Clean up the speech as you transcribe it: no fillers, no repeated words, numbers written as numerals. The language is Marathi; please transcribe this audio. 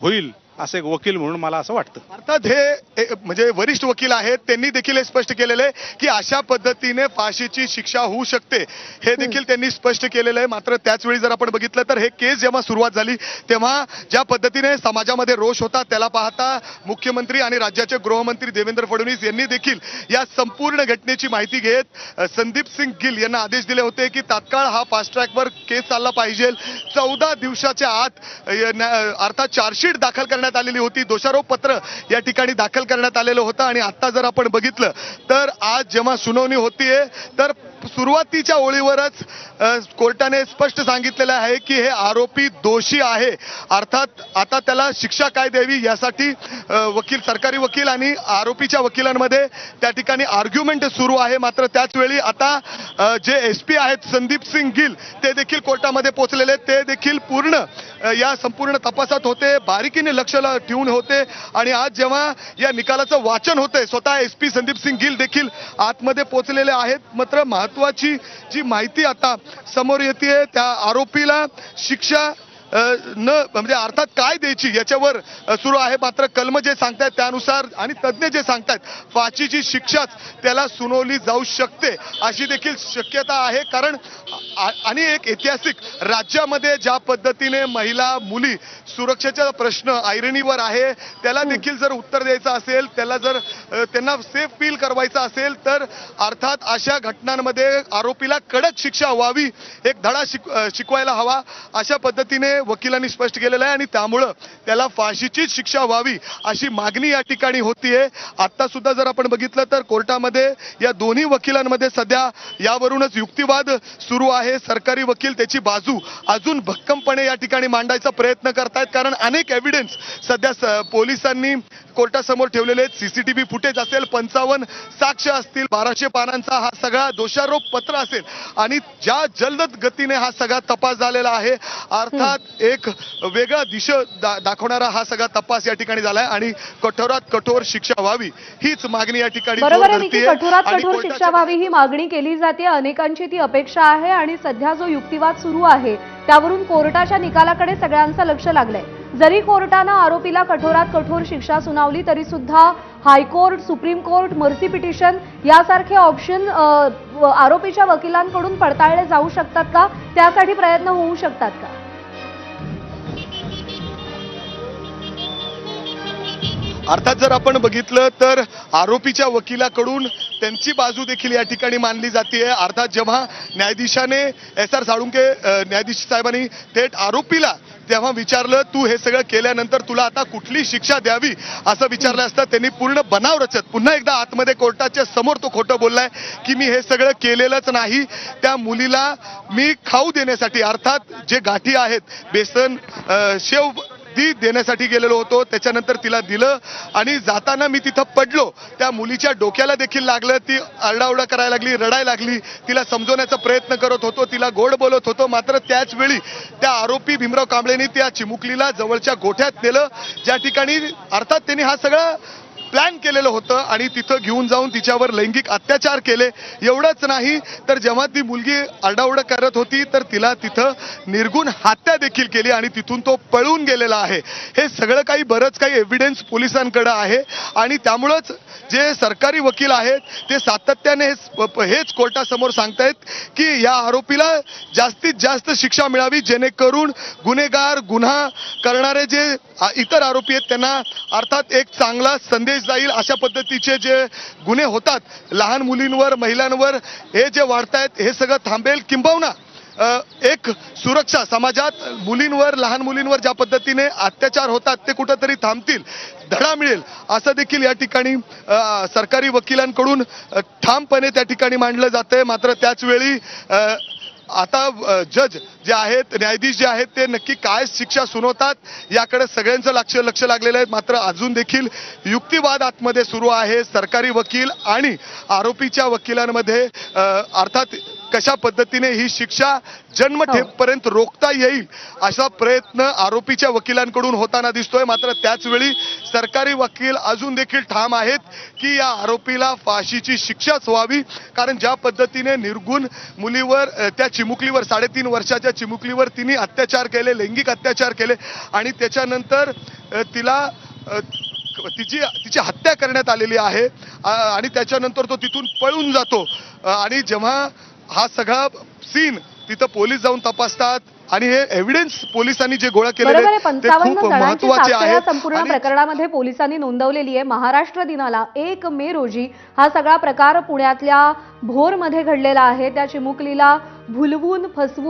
होईल असं एक वकील म्हणून मला असं वाटतं. अर्थात हे म्हणजे वरिष्ठ वकील आहेत, त्यांनी देखील हे स्पष्ट केलेलं आहे की अशा पद्धतीने फाशीची शिक्षा होऊ शकते, हे देखील त्यांनी स्पष्ट केलेलं आहे. मात्र त्याच वेळी जर आपण बघितलं तर हे केस जेव्हा सुरुवात झाली तेव्हा ज्या पद्धतीने समाजामध्ये रोष होता त्याला पाहता मुख्यमंत्री आणि राज्याचे गृहमंत्री देवेंद्र फडणवीस यांनी देखील या संपूर्ण घटनेची माहिती घेत संदीप सिंग गिल यांना आदेश दिले होते की तात्काळ हा फास्ट ट्रॅकवर केस चालला पाहिजे. 14 दिवसाच्या आत अर्थात चार्जशीट दाखल करण्यात आलेली होती, दोषारोप पत्र या ठिकाणी दाखल करण्यात आलेलं होतं. आणि आता जर आपण बघितलं तर आज जेव्हा सुनावणी होतीये तर सुरुवातीच्या ओळीवरच कोर्टाने स्पष्ट सांगितलेलं आहे की हे आरोपी दोषी आहे. अर्थात आता त्याला शिक्षा काय द्यावी यासाठी वकील, सरकारी वकील आणि आरोपीच्या वकिलांमध्ये त्या ठिकाणी आर्ग्युमेंट सुरू आहे. मात्र त्याच वेळी आता जे एसपी आहेत संदीप सिंग गिल ते देखील कोर्टामध्ये पोहोचलेले, ते देखील पूर्ण या संपूर्ण तपासात होते, बारीकीने लक्ष ठेवून होते. आणि आज जेव्हा या निकालाचं वाचन होतंय स्वतः एसपी संदीप सिंग गिल देखील आतमध्ये पोहोचलेले आहेत. मात्र महत्वाची जी माहिती आता समोर येते त्या आरोपीला शिक्षा न म्हणजे अर्थात काय द्यायची याच्यावर सुरू आहे. मात्र कलम जे सांगतायत त्यानुसार आणि तज्ज्ञ जे सांगतायत फाशीची शिक्षाच त्याला सुनावली जाऊ शकते अशी देखील शक्यता आहे. कारण आणि एक ऐतिहासिक राज्यामध्ये ज्या पद्धतीने महिला मुली सुरक्षेचा प्रश्न ऐरणीवर आहे त्याला देखील जर उत्तर द्यायचं असेल, त्याला जर त्यांना सेफ फील करवायचं असेल तर अर्थात अशा घटनांमध्ये आरोपीला कडक शिक्षा व्हावी, एक धडा शिकवायला हवा अशा पद्धतीने वकिलांनी स्पष्ट केलेलं आहे. आणि त्यामुळं त्याला फाशीचीच शिक्षा व्हावी अशी मागणी या ठिकाणी होतीये. आता सुद्धा जर आपण बघितलं तर कोर्टामध्ये या दोन्ही वकिलांमध्ये सध्या यावरूनच युक्तिवाद सुरू आहे. सरकारी वकील त्याची बाजू अजून भक्कमपणे या ठिकाणी मांडायचा प्रयत्न करतायत, कारण अनेक एव्हिडन्स सध्या पोलिसांनी कोर्टासमोर ठेवलेले आहेत. सीसीटीव्ही फुटेज असेल, 55 साक्ष असतील, 1200 पानांचा हा सगळा दोषारोप पत्र असेल आणि ज्या जलद गतीने हा सगळा तपास झालेला आहे. अर्थात एक वेगळा दिशा दाखवणारा हा सगळा तपास या ठिकाणी झालाय आणि कठोरात कठोर शिक्षा व्हावी हीच मागणी या ठिकाणी बरोबर आहे की कठोरात कठोर शिक्षा व्हावी ही मागणी केली जाते, अनेकांची ती अपेक्षा आहे. आणि सध्या जो युक्तिवाद सुरू आहे त्यावरून कोर्टाच्या निकालाकडे सगळ्यांचं लक्ष लागलंय. जरी कोर्टानं आरोपीला कठोरात कठोर शिक्षा सुनावली तरी सुद्धा high court, supreme court, mercy petition यासारखे ऑप्शन आरोपीच्या वकिलांकडून पडताळले जाऊ शकतात का? त्यासाठी प्रयत्न होऊ शकतात का? अर्थात जर आपण बघितलं तर आरोपीच्या वकिलाकडून त्यांची बाजू देखील या ठिकाणी मानली जाते. अर्थात जेव्हा न्यायाधीशाने SR साळुंके न्यायाधीश साहेबांनी थेट आरोपीला तेव्हा विचारलं तू हे सगळं केल्यानंतर तुला आता कुठली शिक्षा द्यावी असं विचारलं असतं, त्यांनी पूर्ण बनाव रचत पुन्हा एकदा आतमध्ये कोर्टाच्या समोर तो खोटं बोललाय की मी हे सगळं केलेलंच नाही, त्या मुलीला मी खाऊ देण्यासाठी अर्थात जे गाठी आहेत बेसन शेव ती देण्यासाठी गेलेलो होतो, त्याच्यानंतर तिला दिलं आणि जाताना मी तिथं पडलो, त्या मुलीच्या डोक्याला देखील लागलं, ती आरडाओरडा करायला लागली, रडायला लागली, तिला समजवण्याचा प्रयत्न करत होतो, तिला गोड बोलत होतो. मात्र त्याच वेळी त्या आरोपी भीमराव कांबळेंनी त्या चिमुकलीला जवळच्या गोठ्यात नेलं ज्या ठिकाणी अर्थात त्यांनी हा सगळा प्लॅन केलेलं होतं आणि तिथं घेऊन जाऊन तिच्यावर लैंगिक अत्याचार केले. एवढंच नाही तर जेव्हा ती मुलगी आरडाओरडा करत होती तर तिला तिथं निर्गुण हत्या देखील केली आणि तिथून तो पळून गेलेला आहे. हे सगळं काही बरंच काही एव्हिडन्स पोलिसांकडे आहे आणि त्यामुळंच जे सरकारी वकील आहेत ते सातत्याने हेच कोर्टासमोर सांगतायत की या आरोपीला जास्तीत जास्त शिक्षा मिळावी जेणेकरून गुन्हेगार, गुन्हा करणारे जे इतर आरोपी आहेत त्यांना अर्थात एक चांगला संदेश जाईल. अशा पद्धतीचे जे गुन्हे होतात लहान मुलींवर, महिलांवर हे जे वाढतायत हे सगळं थांबेल, किंबहुना एक सुरक्षा समाजात मुलींवर, लहान मुलींवर ज्या पद्धतीने अत्याचार होतात ते कुठंतरी थांबतील, धडा मिळेल असं देखील या ठिकाणी सरकारी वकिलांकडून ठामपणे त्या ठिकाणी मांडलं जातंय. मात्र त्याच वेळी आता जज जे आहेत, न्यायाधीश जे आहेत ते नक्की काय शिक्षा सुनावतात याकडे सगळ्यांचं लक्ष लागलेलं आहे. मात्र अजून देखील युक्तिवाद आतमध्ये सुरू आहे. सरकारी वकील आणि आरोपीच्या वकिलांमध्ये अर्थात कशा पद्धतीने ही शिक्षा जन्मठेपर्यंत रोखता येईल असा प्रयत्न आरोपीच्या वकिलांकडून होताना दिसतोय. मात्र त्याचवेळी सरकारी वकील अजून देखील ठाम आहेत की या आरोपीला फाशीची शिक्षाच व्हावी. कारण ज्या पद्धतीने निर्गुण मुलीवर, त्या चिमुकलीवर, 3.5 वर्षाच्या चिमुकलीवर तिने अत्याचार केले, लैंगिक अत्याचार केले आणि त्याच्यानंतर तिची हत्या करण्यात आलेली आहे आणि त्याच्यानंतर तो तिथून पळून जातो. आणि जेव्हा हा सगळा सीन तिथं पोलीस जाऊन तपासतात आणि हे एव्हिडन्स पोलिसांनी जे गोळा केलेले बरोबर आहे. ते 55 खूप जणांची महत्त्वाचे साक्ष या आहेत. संपूर्ण आणि प्रकरणामध्ये पोलिसांनी नोंदवलेली आहे. महाराष्ट्र दिनाला 1 मे रोजी हा सगळा प्रकार पुण्यातल्या भोरमध्ये घडलेला आहे. त्या चिमुकलीला भुलवून, फसवून